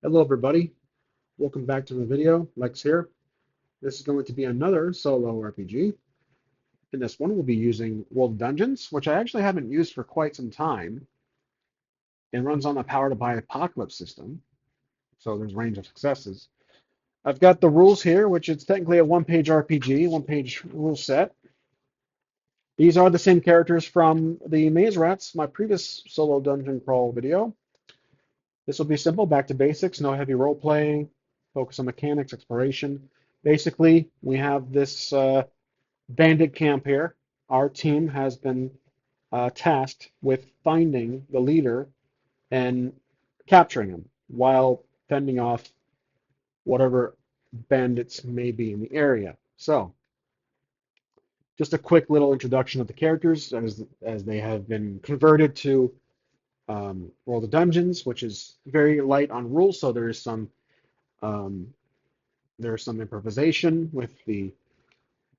Hello everybody, welcome back to the video. Lex here. This is going to be another solo RPG. In this one we'll be using World Dungeons, which I actually haven't used for quite some time, and runs on the Powered by Apocalypse system, so there's range of successes. I've got the rules here, which is technically a one-page RPG, one-page rule set. These are the same characters from the Maze Rats, my previous solo dungeon crawl video. This will be simple, back to basics, no heavy role playing, focus on mechanics, exploration. Basically, we have this bandit camp here. Our team has been tasked with finding the leader and capturing him while fending off whatever bandits may be in the area. So, just a quick little introduction of the characters as they have been converted to World of Dungeons, which is very light on rules, so um, there's some improvisation with the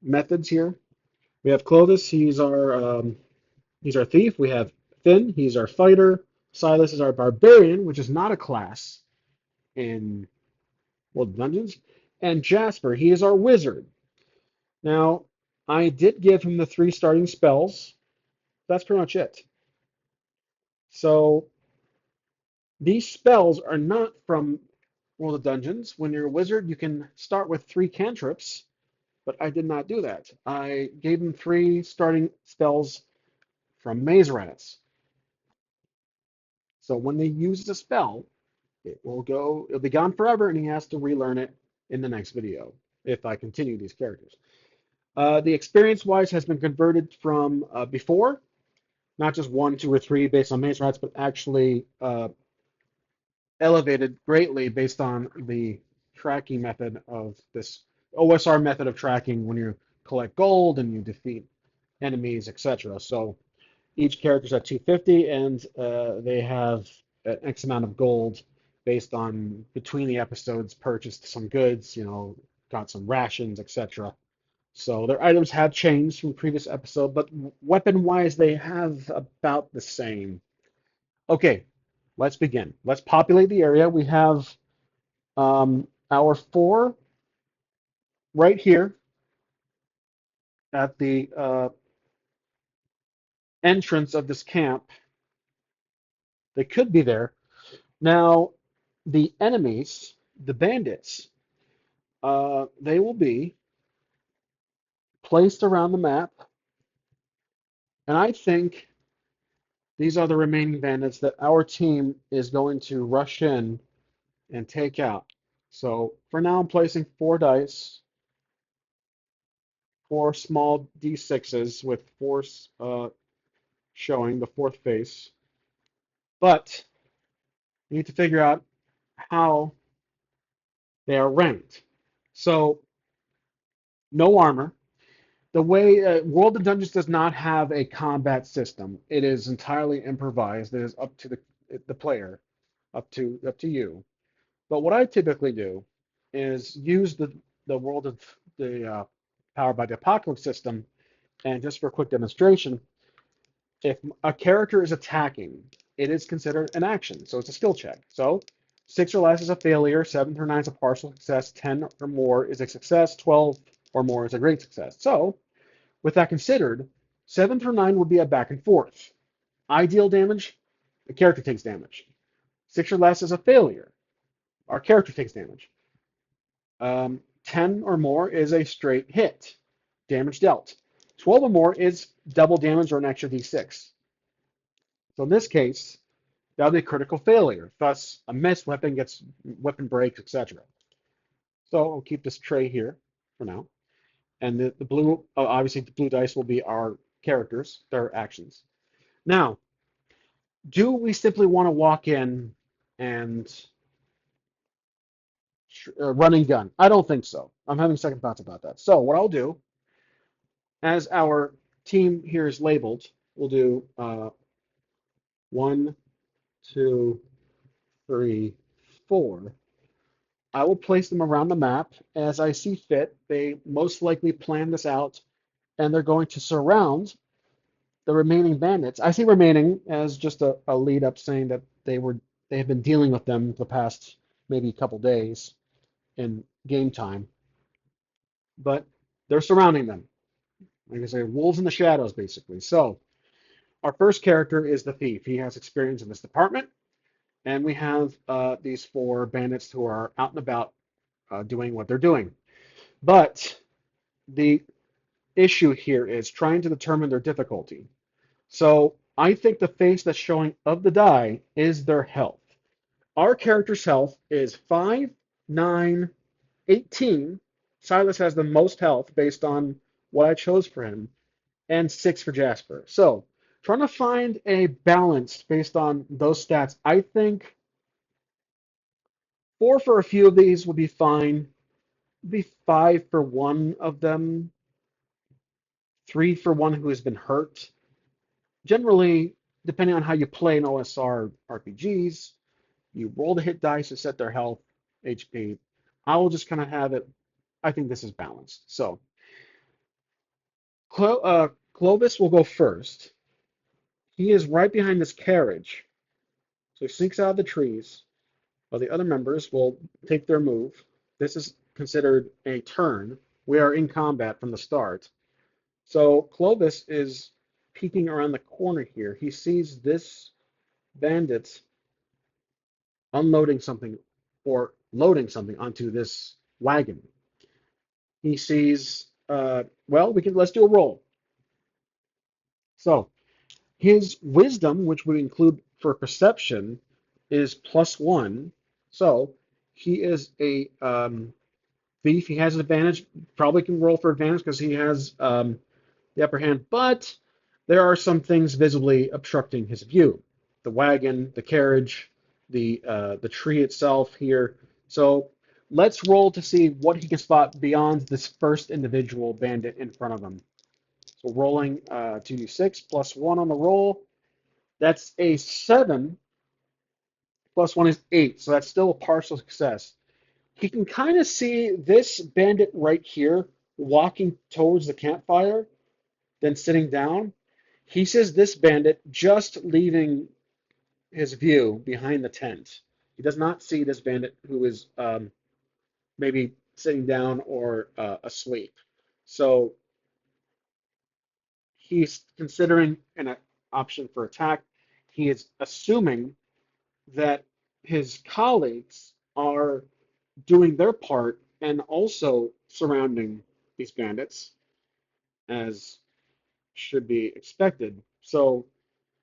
methods here. We have Clovis, he's our thief. We have Finn, he's our fighter. Silas is our barbarian, which is not a class in World of Dungeons. And Jasper, he is our wizard. Now, I did give him the three starting spells. That's pretty much it. So these spells are not from World of Dungeons. When you're a wizard, you can start with three cantrips, but I did not do that. I gave him three starting spells from Maze Rats. So when they use the spell, it'll be gone forever, and he has to relearn it in the next video if I continue these characters. The experience-wise has been converted from before, not just one, two, or three based on Maze Rats, but actually elevated greatly based on the tracking method of this OSR method of tracking when you collect gold and you defeat enemies, etc. So each character's at 250, and they have an X amount of gold based on between the episodes purchased some goods, got some rations, etc. So their items have changed from the previous episode, but weapon-wise, they have about the same. Okay, let's begin. Let's populate the area. We have our four right here at the entrance of this camp. They could be there. Now, the enemies, the bandits, they will be placed around the map, and I think these are the remaining bandits that our team is going to rush in and take out. So for now, I'm placing four dice, four small d6s with force showing the fourth face. But you need to figure out how they are ranked. So no armor. The way World of Dungeons does not have a combat system. It is entirely improvised. It is up to the player, up to you. But what I typically do is use the World of the Powered by the Apocalypse system, and just for a quick demonstration, if a character is attacking, it is considered an action, so it's a skill check. So 6 or less is a failure, 7 through 9 is a partial success, 10 or more is a success, 12 or more is a great success. So with that considered, 7 through 9 would be a back and forth. Ideal damage, the character takes damage. 6 or less is a failure. Our character takes damage. 10 or more is a straight hit, damage dealt. 12 or more is double damage or an extra d6. So in this case, that would be a critical failure. Thus, a missed weapon gets weapon breaks, etc. So I'll keep this tray here for now. And the blue, obviously, the blue dice will be our characters, their actions. Now, do we simply want to walk in and run and gun? I don't think so. I'm having second thoughts about that. So what I'll do, as our team here is labeled, we'll do 1, 2, 3, 4. I will place them around the map as I see fit. They most likely plan this out, and they're going to surround the remaining bandits. I see remaining as just a lead up saying that they have been dealing with them the past maybe a couple days in game time, but they're surrounding them. Like I say, wolves in the shadows, basically. So our first character is the thief. He has experience in this department, and we have these four bandits who are out and about doing what they're doing. But the issue here is trying to determine their difficulty. So I think the face that's showing of the die is their health. Our character's health is 5, 9, 18. Silas has the most health based on what I chose for him, and 6 for Jasper. So trying to find a balance based on those stats. I think 4 for a few of these would be fine. Be 5 for one of them, 3 for one who has been hurt. Generally, depending on how you play in OSR RPGs, you roll the hit dice to set their health, HP. I will just kind of have it. I think this is balanced. So Clovis will go first. He is right behind this carriage. So he sneaks out of the trees, while the other members will take their move. This is considered a turn. We are in combat from the start. So Clovis is peeking around the corner here. He sees this bandit unloading something or loading something onto this wagon. He sees, well, let's do a roll. So his wisdom, which we include for perception, is +1. So he is a thief. He has an advantage. Probably can roll for advantage because he has the upper hand. But there are some things visibly obstructing his view: the wagon, the carriage, the tree itself here. So let's roll to see what he can spot beyond this first individual bandit in front of him. So rolling 2d6 +1 on the roll. That's a 7. +1 is 8. So that's still a partial success. He can kind of see this bandit right here walking towards the campfire, then sitting down. He says this bandit just leaving his view behind the tent. He does not see this bandit who is maybe sitting down or asleep. So he's considering an option for attack. He is assuming that his colleagues are doing their part and also surrounding these bandits, as should be expected. So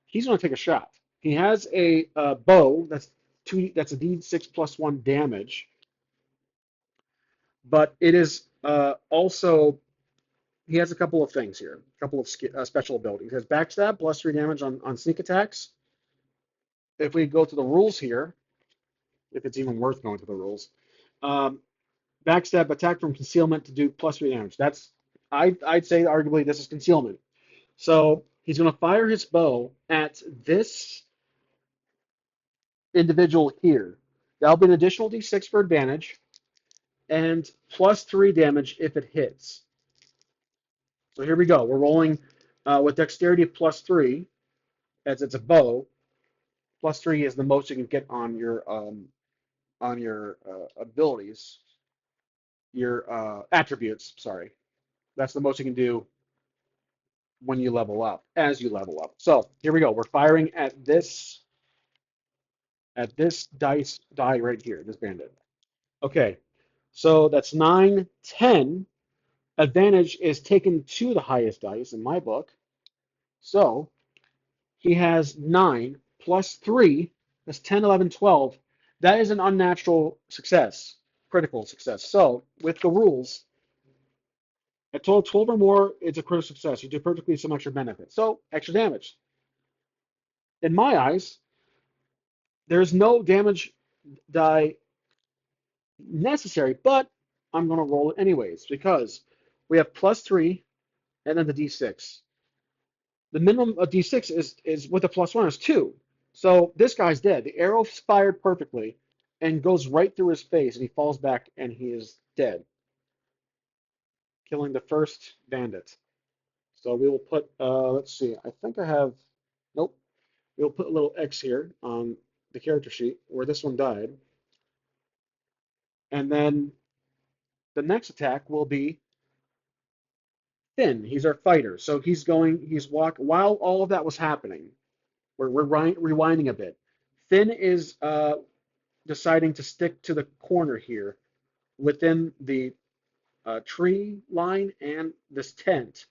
he's going to take a shot. He has a bow that's two. That's a D6 +1 damage, but it is also he has a couple of things here, a couple of special abilities. He has backstab +3 damage on sneak attacks. If we go to the rules here, if it's even worth going to the rules, um, backstab attack from concealment to do +3 damage. I'd say arguably this is concealment. So he's going to fire his bow at this individual here. That'll be an additional d6 for advantage and +3 damage if it hits. So here we go. We're rolling with dexterity of +3 as it's a bow. +3 is the most you can get on your abilities, your attributes. Sorry, that's the most you can do when you level up, as you level up. So here we go. We're firing at this die right here, this bandit. Okay, so that's 9, 10. Advantage is taken to the highest dice in my book. So he has 9 +3. That's 10, 11, 12. That is an unnatural success, critical success. So with the rules, a total of 12 or more, it's a critical success. You do perfectly some extra benefit. So extra damage. In my eyes, there's no damage die necessary, but I'm going to roll it anyways because we have +3 and then the d6. The minimum of d6 is with a +1 is 2. So this guy's dead. The arrow fired perfectly and goes right through his face, and he falls back and he is dead, killing the first bandit. So we will put, let's see, I think I have, nope. We'll put a little X here on the character sheet where this one died. And then the next attack will be Finn. He's our fighter. So he's while all of that was happening, we're rewinding a bit. Finn is deciding to stick to the corner here within the tree line and this tent.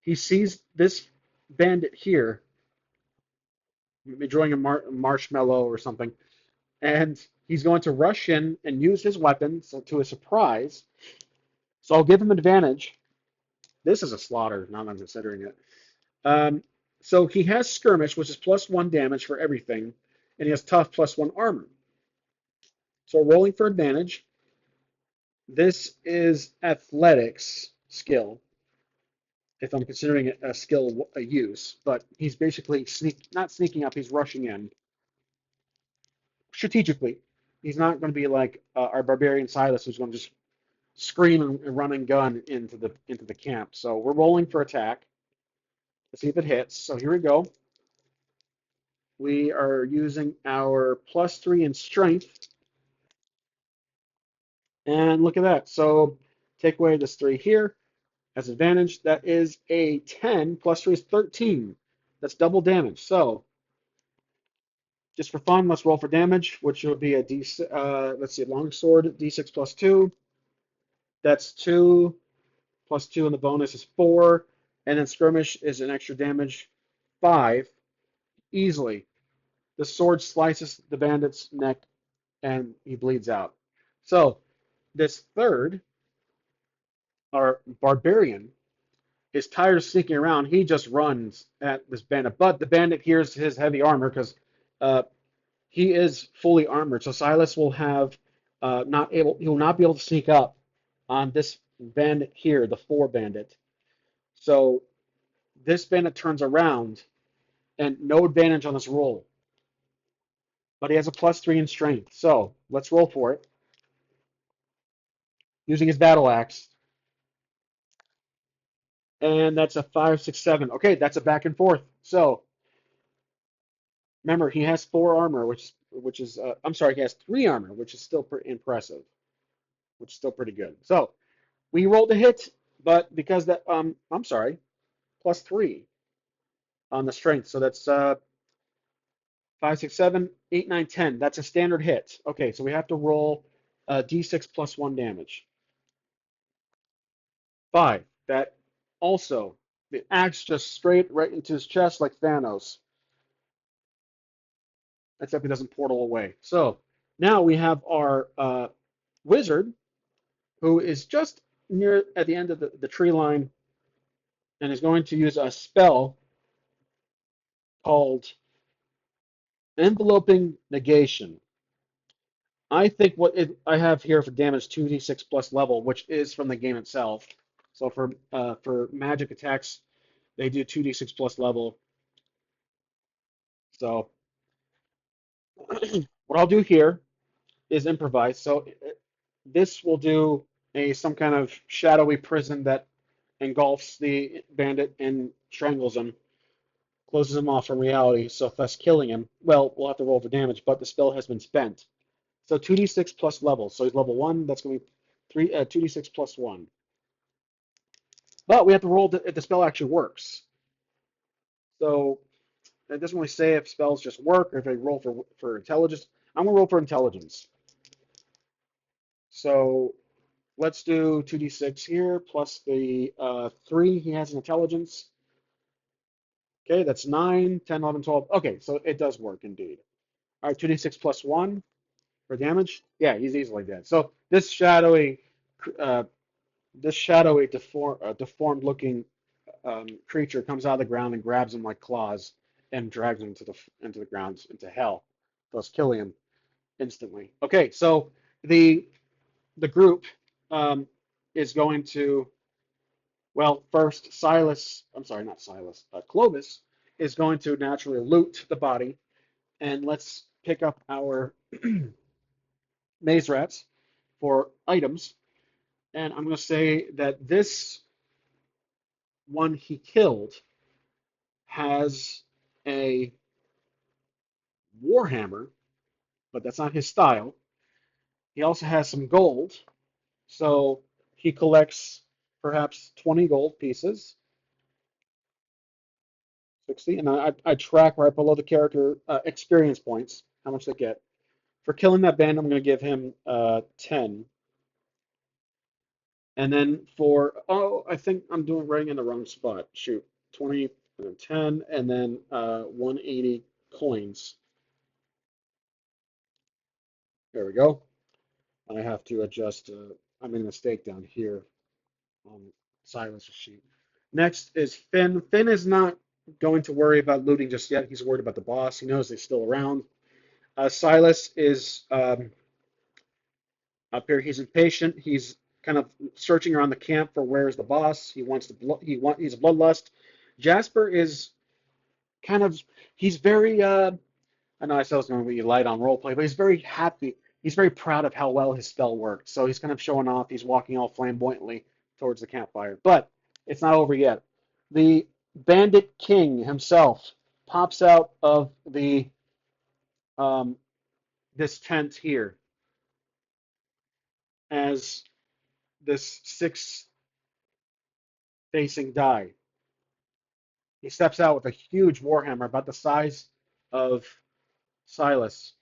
He sees this bandit here, drawing a marshmallow or something, and he's going to rush in and use his weapon so, to a surprise. So I'll give him advantage. This is a slaughter, now that I'm considering it. Um, so he has skirmish, which is +1 damage for everything, and he has tough +1 armor. So rolling for advantage. This is athletics skill, if I'm considering it a skill a use, but he's basically not sneaking up, he's rushing in strategically. He's not going to be like our barbarian Silas, who's going to just scream and run and gun into the camp. So we're rolling for attack to see if it hits. So here we go. We are using our +3 in strength, and look at that. So take away this 3 here as advantage. That is a 10 +3 is 13. That's double damage. So just for fun, let's roll for damage, which will be a D. Let's see, longsword D6 +2. That's 2 +2, and the bonus is 4. And then skirmish is an extra damage 5 easily. The sword slices the bandit's neck, and he bleeds out. So this third, our barbarian, is tired of sneaking around. He just runs at this bandit, but the bandit hears his heavy armor because uh, he is fully armored. So Silas will have he will not be able to sneak up on this bandit here, the 4 bandit. So this bandit turns around and no advantage on this roll, but he has a +3 in strength. So let's roll for it using his battle axe, and that's a 5, 6, 7. Okay, that's a back and forth. So remember, he has 4 armor, which is I'm sorry, he has 3 armor, which is still pretty impressive, which is still pretty good. So we rolled a hit, but because that I'm sorry, +3 on the strength. So that's 5, 6, 7, 8, 9, 10. That's a standard hit. Okay, so we have to roll d6 +1 damage. 5. That also, the axe just straight right into his chest like Thanos, except he doesn't portal away. So now we have our wizard, who is just near at the end of the tree line and is going to use a spell called Enveloping Negation. I think I have here for damage 2d6 plus level, which is from the game itself. So for magic attacks, they do 2d6 plus level. So what I'll do here is improvise. So this will do some kind of shadowy prison that engulfs the bandit and strangles him, closes him off from reality, so thus killing him. Well, we'll have to roll for damage, but the spell has been spent. So 2d6 plus level. So he's level 1. That's going to be 2d6 plus 1. But we have to roll if the spell actually works. So it doesn't really say if spells just work or if they roll for intelligence. I'm going to roll for intelligence. So let's do 2d6 here plus the 3 he has in intelligence. Okay, that's 9, 10, 11, 12. Okay, so it does work indeed. All right, 2d6 plus 1 for damage. Yeah, he's easily dead. So uh, this shadowy deformed looking creature comes out of the ground and grabs him like claws and drags him into the ground, into hell, thus killing him instantly. Okay, so the the group is going to, well, first I'm sorry, not Silas, Clovis is going to naturally loot the body, and let's pick up our maze rats for items. And I'm going to say that this one he killed has a warhammer, but that's not his style. He also has some gold, so he collects perhaps 20 gold pieces, 60, and I track right below the character experience points, how much they get. For killing that band, I'm going to give him 10. And then I think I'm doing right in the wrong spot. Shoot, 20 and 10, and then 180 coins. There we go. I have to adjust. I made a mistake down here on Silas's sheet. Next is Finn. Finn is not going to worry about looting just yet. He's worried about the boss. He knows they're still around. Silas is up here. He's impatient. He's kind of searching around the camp for where's the boss. He wants to. He's a bloodlust. Jasper is kind of. He's very. I know I said I was going to be light on roleplay, but he's very happy. He's very proud of how well his spell worked. So he's kind of showing off. He's walking all flamboyantly towards the campfire. But it's not over yet. The Bandit King himself pops out of the um, this tent here as this six-facing die. He steps out with a huge warhammer about the size of Silas,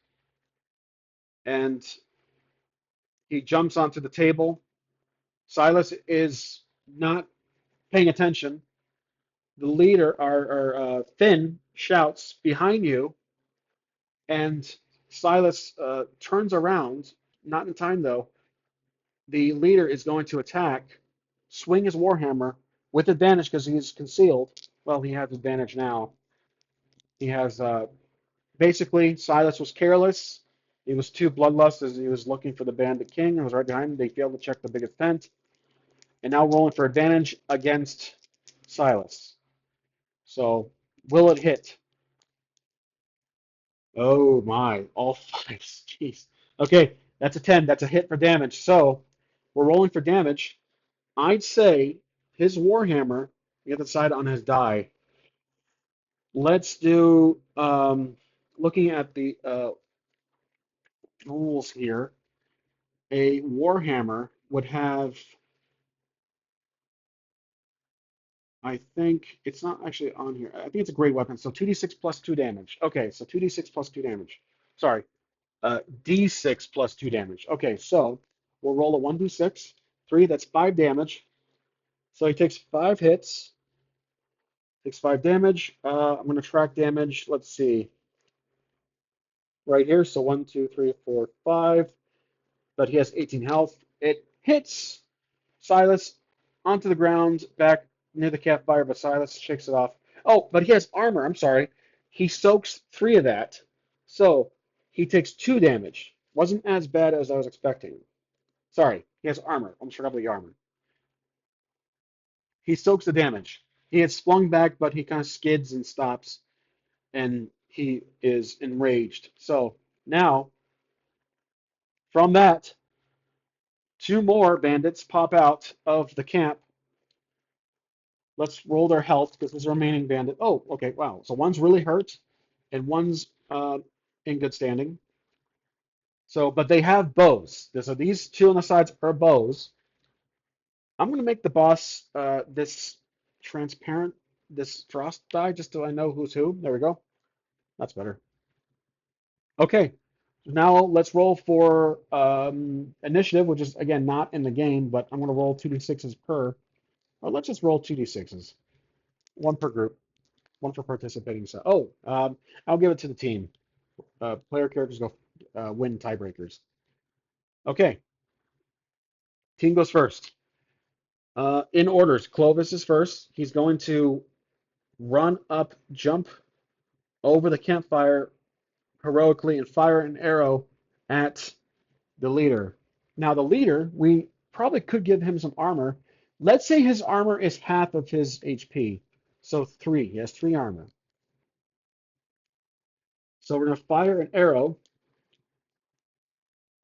and he jumps onto the table. Silas is not paying attention. The leader, Finn, shouts behind you, and Silas turns around. Not in time, though. The leader is going to attack, swing his warhammer with advantage because he's concealed. Well, he has advantage now. He has basically, Silas was careless. He was too bloodlust as he was looking for the Bandit King and was right behind him. They failed to check the biggest tent. And now rolling for advantage against Silas. So, will it hit? Oh my, all fives. Jeez. Okay, that's a 10. That's a hit for damage. So, we're rolling for damage. I'd say his Warhammer, you have to decide on his die. Let's do, looking at the rules here, a Warhammer would have, I think, it's not actually on here. I think it's a great weapon. So 2d6 plus 2 damage. Okay, so 2d6 plus 2 damage. Sorry, d6 plus 2 damage. Okay, so we'll roll a 1d6. 3, that's 5 damage. So he takes 5 hits, takes 5 damage. I'm going to track damage. Let's see. Right here. So 1, 2, 3, 4, 5. But he has 18 health. It hits Silas onto the ground back near the campfire, but Silas shakes it off. Oh, but he has armor. I'm sorry. He soaks 3 of that. So he takes 2 damage. Wasn't as bad as I was expecting. Sorry, he has armor. Almost forgot about the armor. He soaks the damage. He had sprung back, but he kind of skids and stops, and he is enraged. So now, from that, 2 more bandits pop out of the camp. Let's roll their health because there's a remaining bandit. Oh, okay, wow. So one's really hurt, and one's in good standing. So, but they have bows. So these 2 on the sides are bows. I'm going to make the boss this transparent, this frost die, just so I know who's who. There we go. That's better. Okay. Now let's roll for initiative, which is, again, not in the game, but I'm going to roll 2d6s per. Or let's just roll 2d6s. 1 per group. 1 for participating. So, I'll give it to the team. Player characters go win tiebreakers. Okay. Team goes first. In orders, Clovis is first. He's going to run up, jump over the campfire heroically, and fire an arrow at the leader. Now, the leader, we probably could give him some armor. Let's say his armor is half of his HP. So 3. He has 3 armor. So we're going to fire an arrow.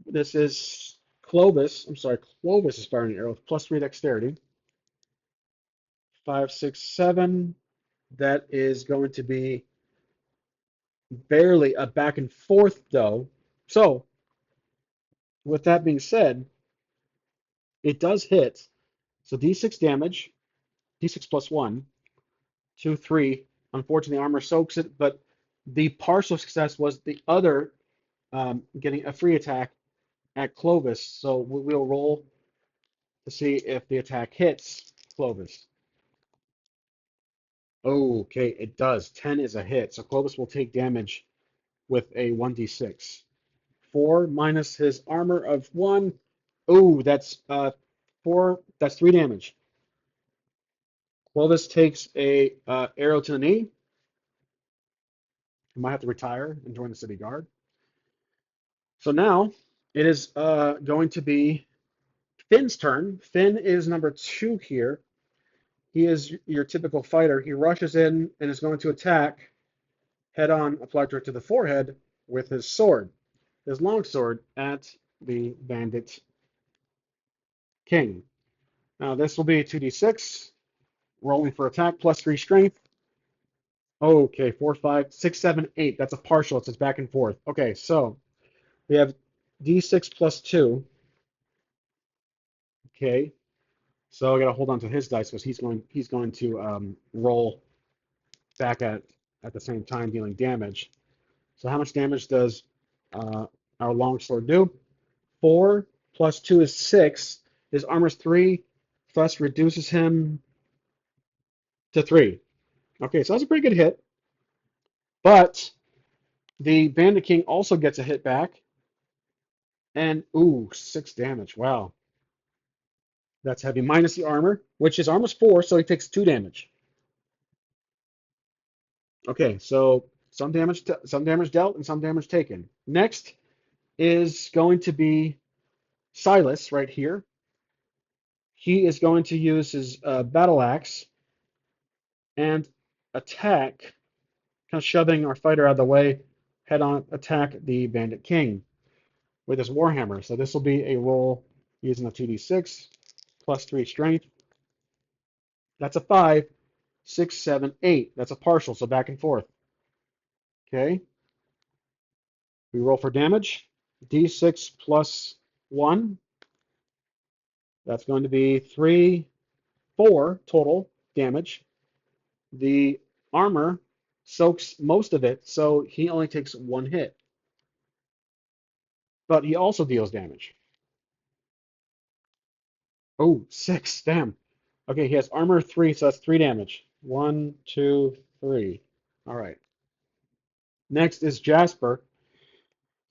This is Clovis. I'm sorry, Clovis is firing an arrow with +3 dexterity. 5, 6, 7. That is going to be barely a back and forth, though. So with that being said, it does hit. So D6 damage, D6 plus 1, 2, 3. Unfortunately, armor soaks it, but the partial success was the other getting a free attack at Clovis. So we'll roll to see if the attack hits Clovis. Okay, it does. 10 is a hit. So Clovis will take damage with a 1d6. 4 minus his armor of 1. Oh, that's 4. That's 3 damage. Clovis takes a arrow to the knee. He might have to retire and join the city guard. So now it is going to be Finn's turn. Finn is number 2 here. He is your typical fighter. He rushes in and is going to attack head-on, applied to the forehead with his sword, his long sword, at the Bandit King. Now this will be 2d6, rolling for attack, plus 3 strength. Okay, 4, 5, 6, 7, 8. That's a partial. It's back and forth. Okay, so we have d6 plus 2. Okay, so I got to hold on to his dice because he's going to roll back at the same time, dealing damage. So how much damage does uh, our longsword do? 4 plus 2 is 6. His armor's 3, thus reduces him to 3. Okay, so that's a pretty good hit. But the Bandit King also gets a hit back. And, ooh, 6 damage. Wow. That's heavy. Minus the armor, which his armor's 4, so he takes 2 damage. Okay, so some damage dealt and some damage taken. Next is going to be Silas right here. He is going to use his battle axe and attack, kind of shoving our fighter out of the way, head on attack the Bandit King with his Warhammer. So this will be a roll using a 2d6 plus 3 strength. That's a 5, 6, 7, 8. That's a partial, so back and forth. Okay, we roll for damage. D6 plus 1. That's going to be 3, 4 total damage. The armor soaks most of it, so he only takes 1 hit. But he also deals damage. Oh, 6. Damn. Okay, he has armor 3, so that's 3 damage. 1, 2, 3. All right. Next is Jasper.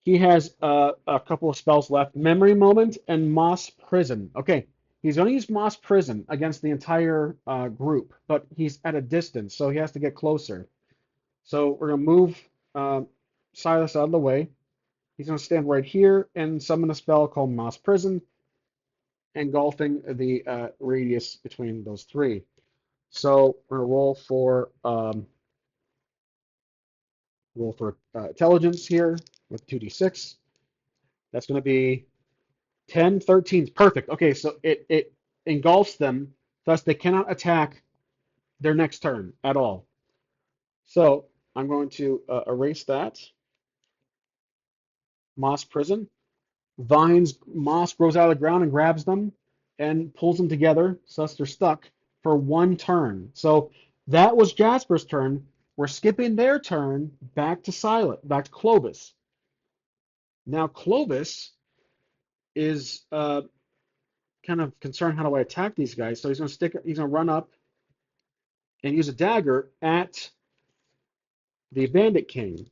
He has a couple of spells left. Memory Moment and Moss Prison. Okay, he's going to use Moss Prison against the entire group, but he's at a distance, so he has to get closer. So we're going to move Silas out of the way. He's going to stand right here and summon a spell called Moss Prison, engulfing the radius between those 3. So we're going to roll for intelligence here with 2d6. That's going to be 10, 13. Perfect. Okay, so it engulfs them, thus they cannot attack their next turn at all. So I'm going to erase that. Moss Prison. Moss grows out of the ground and grabs them and pulls them together, thus they're stuck for 1 turn. So that was Jasper's turn. We're skipping their turn back to Clovis. Now Clovis is kind of concerned, how do I attack these guys? So he's going to run up and use a dagger at the Bandit King.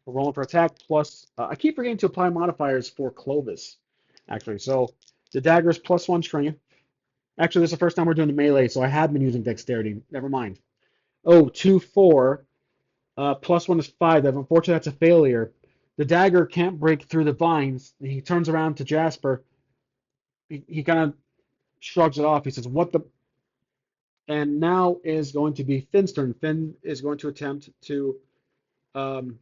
We're rolling for attack plus. I keep forgetting to apply modifiers for Clovis, actually. So the dagger is plus 1 strength. Actually, this is the first time we're doing the melee, so I have been using dexterity. Never mind. Oh, 2, 4. Plus 1 is 5. Unfortunately, that's a failure. The dagger can't break through the vines. He turns around to Jasper. He kind of shrugs it off. He says, "What the?" And now is going to be Finn's turn. Finn is going to attempt to. I'm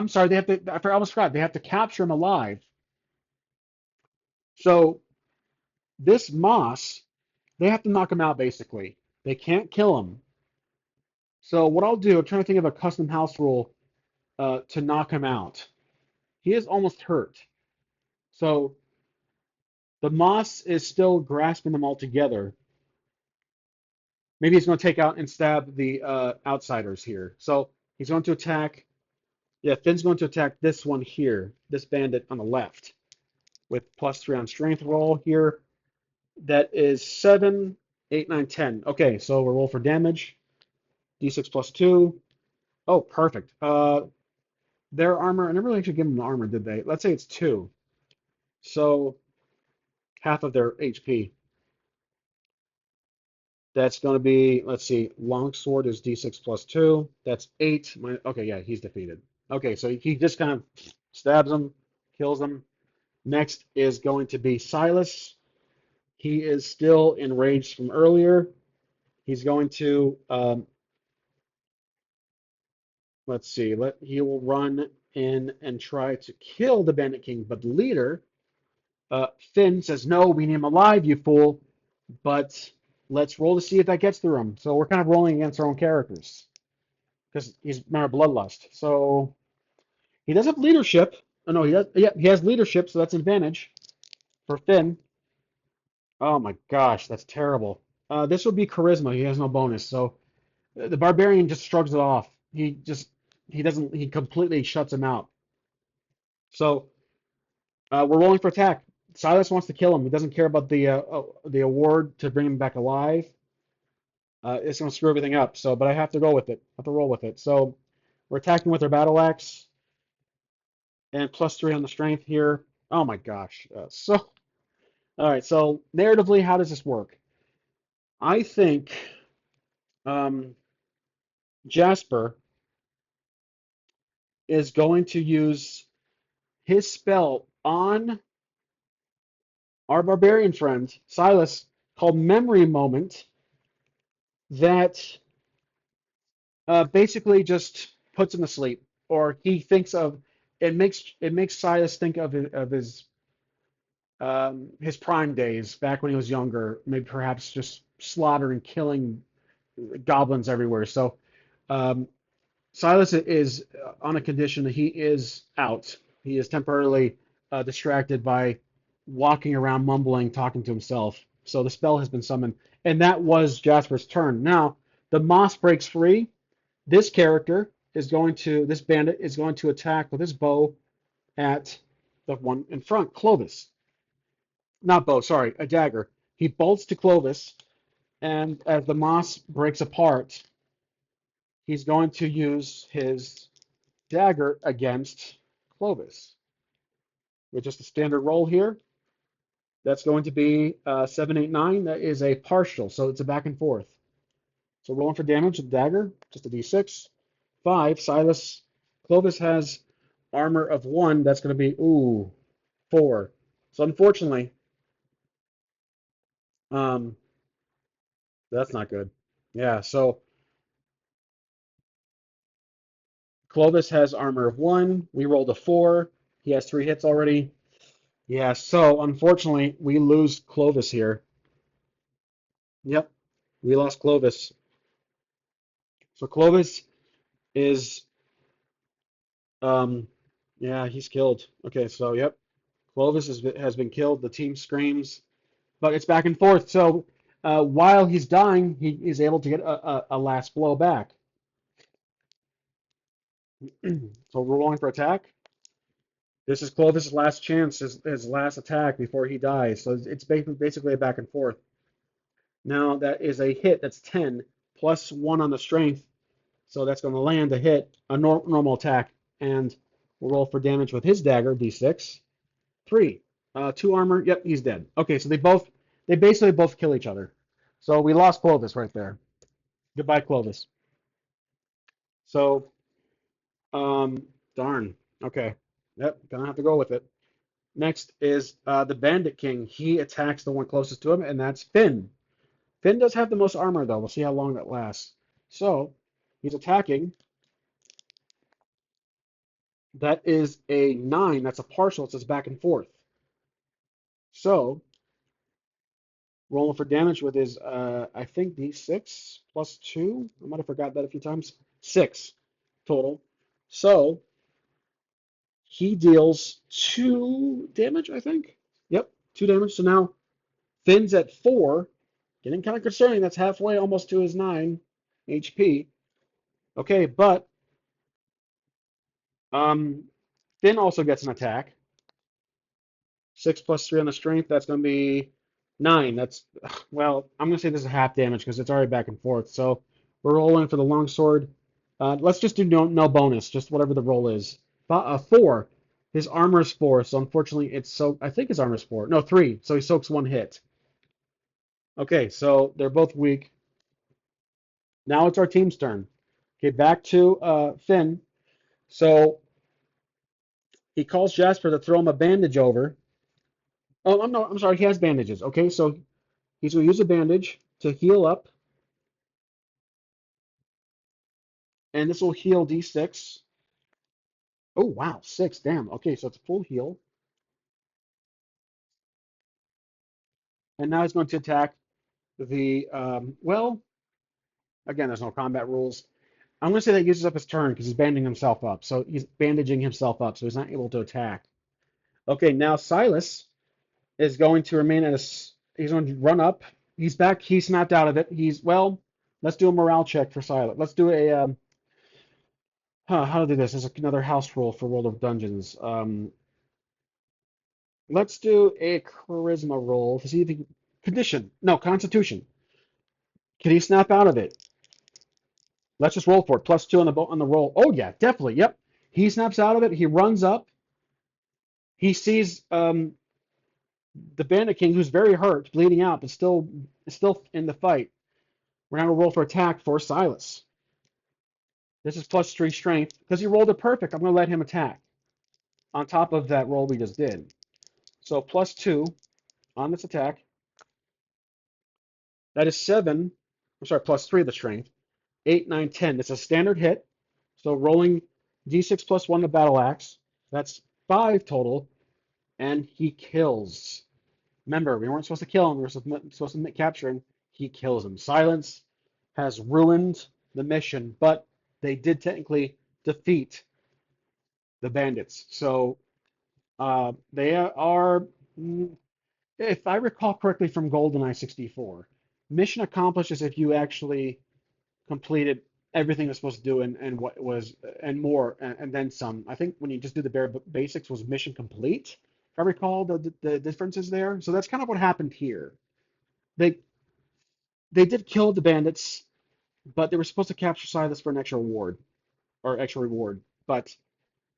sorry. They have to. I almost forgot. They have to capture him alive. So this Moss, they have to knock him out basically. They can't kill him. So what I'll do, I'm trying to think of a custom house rule to knock him out. He is almost hurt. So The moss is still grasping them all together. Maybe he's going to take out and stab the outsiders here. So he's going to attack. Yeah, Finn's going to attack this one here, this bandit on the left, with +3 on strength roll here. That is 7, 8, 9, 10. Okay, so we'll roll for damage. D6 +2. Oh, perfect. Their armor, I never really actually give them the armor, did they? Let's say it's 2. So half of their HP. That's going to be, let's see, longsword is D6 +2. That's 8. Okay, yeah, he's defeated. Okay, so he just kind of stabs them, kills them. Next is going to be Silas. He is still enraged from earlier. He's going to, let's see, he will run in and try to kill the Bandit King, but the leader, Finn, says, no, we need him alive, you fool. But let's roll to see if that gets through him. So we're kind of rolling against our own characters because he's our bloodlust. So he does have leadership. Oh, no, he does. Yeah, he has leadership, so that's an advantage for Finn. Oh my gosh, that's terrible. This would be charisma. He has no bonus, so the barbarian just shrugs it off. He completely shuts him out. So we're rolling for attack. Silas wants to kill him. He doesn't care about the award to bring him back alive. It's going to screw everything up. So, but I have to go with it. I have to roll with it. So we're attacking with our battle axe and +3 on the strength here. Oh my gosh. All right. So narratively, how does this work? I think um, Jasper is going to use his spell on our barbarian friend Silas called Memory Moment that basically just puts him to sleep, or he thinks of it makes Silas think of his prime days back when he was younger, maybe perhaps just slaughtering, killing goblins everywhere. So um, Silas is on a condition that he is out. He is temporarily distracted by walking around, mumbling, talking to himself. So the spell has been summoned, and that was Jasper's turn. Now the moss breaks free. This character this bandit is going to attack with his bow at the one in front, Clovis. Not bow, sorry, a dagger. He bolts to Clovis, and as the moss breaks apart, he's going to use his dagger against Clovis with just a standard roll here. That's going to be 7, 8, 9. That is a partial, so it's a back and forth. So rolling for damage with dagger, just a d6. 5. Clovis has armor of 1. That's going to be 4. So unfortunately, um, that's not good. Yeah. So Clovis has armor of 1. We rolled a 4. He has 3 hits already. Yeah. So unfortunately, we lose Clovis here. Yep. We lost Clovis. So Clovis is yeah, he's killed. Okay. So yep. Clovis has been killed. The team screams. But it's back and forth. So while he's dying, he is able to get a last blow back. So we're rolling for attack. This is Clovis' last chance, his last attack before he dies. So it's basically a back and forth. Now that is a hit. That's 10 +1 on the strength. So that's going to land a hit, a normal attack. And we'll roll for damage with his dagger, d6. 3. 2 armor. Yep, he's dead. Okay, so they basically both kill each other. So we lost Clovis right there. Goodbye, Clovis. So, um, darn. Okay. Yep, gonna have to go with it. Next is the Bandit King. He attacks the one closest to him, and that's Finn. Finn does have the most armor, though. We'll see how long that lasts. So, he's attacking. That is a 9. That's a partial. It says back and forth. So, rolling for damage with his, I think, d6 +2. I might have forgot that a few times. 6 total. So, he deals 2 damage, I think. Yep. 2 damage. So now Finn's at 4, getting kind of concerning. That's halfway almost to his 9 HP. Okay, but um, Finn also gets an attack. 6 plus 3 on the strength. That's going to be 9. That's, well, I'm going to say this is half damage because it's already back and forth. So we're rolling for the longsword. Let's just do no bonus, just whatever the roll is. 4. His armor is 4, so unfortunately it's so. I think his armor is 4. No, 3. So he soaks 1 hit. Okay, so they're both weak. Now it's our team's turn. Okay, back to Finn. So he calls Jasper to throw him a bandage over. Oh, I'm sorry. He has bandages. Okay, so he's going to use a bandage to heal up, and this will heal D6. Oh, wow, 6. Damn. Okay, so it's a full heal. And now he's going to attack the, well, again, there's no combat rules. I'm going to say that he uses up his turn because he's bandaging himself up. So he's bandaging himself up, so he's not able to attack. Okay, now Silas is going to remain at a, he's going to run up. He's back. He's snapped out of it. Well, let's do a morale check for Silas. Let's do a, how to do this? There's another house rule for World of Dungeons. Let's do a charisma roll to see if he can, condition. No, constitution. Can he snap out of it? Let's just roll for it. +2 on the roll. Oh yeah, definitely. Yep. He snaps out of it. He runs up. He sees the Bandit King, who's very hurt, bleeding out, but still in the fight. We're going to roll for attack for Silas. This is +3 strength because he rolled it perfect. I'm going to let him attack on top of that roll we just did. So +2 on this attack. That is 7. I'm sorry, +3 the strength. 8, 9, 10. It's a standard hit. So rolling d6 +1 to battle axe. That's 5 total. And he kills. Remember, we weren't supposed to kill him. We were supposed to capture him. He kills him. Silence has ruined the mission, but they did technically defeat the bandits. So they are, if I recall correctly from GoldenEye 64, mission accomplished is if you actually completed everything it was supposed to do and what was and more and then some. I think when you just do the bare basics was mission complete. If I recall the differences there. So that's kind of what happened here. They they did kill the bandits, but they were supposed to capture Silas for an extra reward or extra reward. But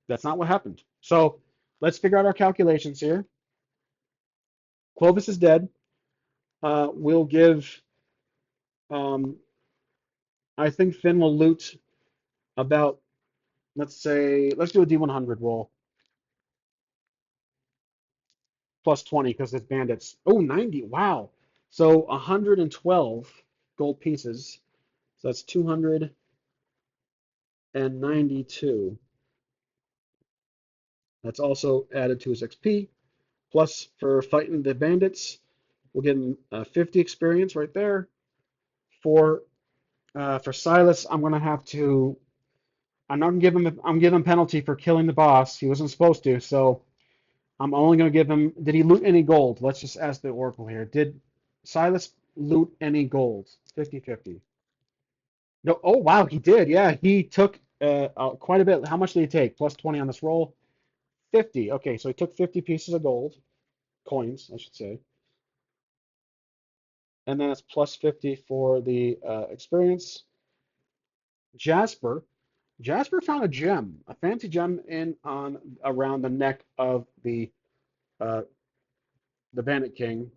that's not what happened. So let's figure out our calculations here. Clovis is dead. We'll give. Um, I think Finn will loot about. Let's do a D100 roll. +20 because it's bandits. Oh, 90. Wow. So 112 gold pieces. So that's 292. That's also added to his XP. Plus, for fighting the bandits, we'll get him 50 experience right there. For Silas, I'm gonna have to. I'm not gonna give him. I'm giving him penalty for killing the boss. He wasn't supposed to, so I'm only gonna give him. Did he loot any gold? Let's just ask the Oracle here. Did Silas loot any gold? 50-50. No. Oh wow, he did. Yeah, he took quite a bit. How much did he take? +20 on this roll. 50. Okay, so he took 50 pieces of gold, coins, I should say. And then it's +50 for the experience. Jasper. Jasper found a gem, a fancy gem in on around the neck of uh, the Bandit King.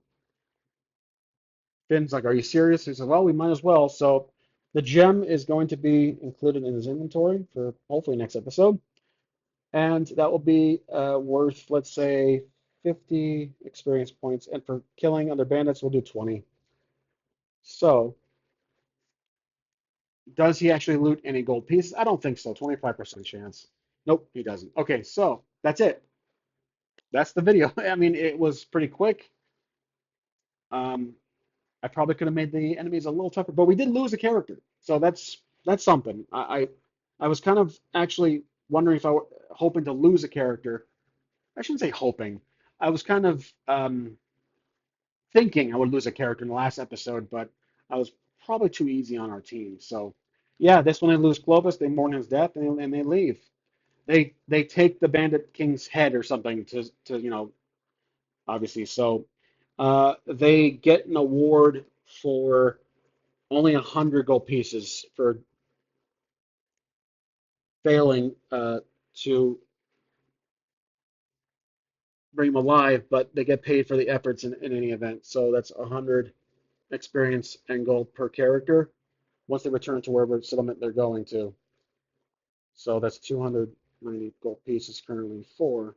Finn's like, "Are you serious?" He said, "Well, we might as well." So the gem is going to be included in his inventory for hopefully next episode, and that will be worth, let's say, 50 experience points. And for killing other bandits, we'll do 20. So does he actually loot any gold pieces? I don't think so. 25% chance. Nope, he doesn't. Okay, so that's it. That's the video. I mean, it was pretty quick. Um, I probably could have made the enemies a little tougher, but we did lose a character, so that's something. I was kind of actually wondering if I were hoping to lose a character. I shouldn't say hoping. I was kind of thinking I would lose a character in the last episode, but I was probably too easy on our team. So yeah, this one they lose Clovis, they mourn his death, and they leave. They take the Bandit King's head or something to obviously. So they get an award for only 100 gold pieces for failing to bring him alive, but they get paid for the efforts in any event. So that's 100 experience and gold per character once they return to wherever settlement they're going to. So that's 290 gold pieces currently for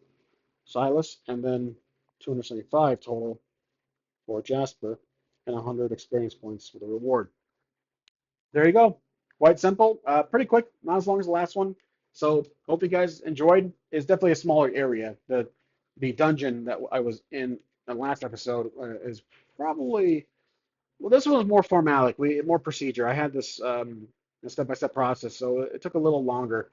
Silas, and then 275 total for Jasper, and 100 experience points for the reward. There you go. Quite simple, pretty quick, not as long as the last one. So hope you guys enjoyed. It's definitely a smaller area. The dungeon that I was in the last episode is probably well. This one was more formalic, more procedure. I had this a step-by-step process, so it took a little longer.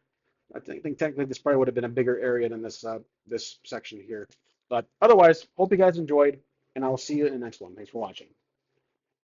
I think technically this probably would have been a bigger area than this section here. But otherwise, hope you guys enjoyed, and I will see you in the next one. Thanks for watching.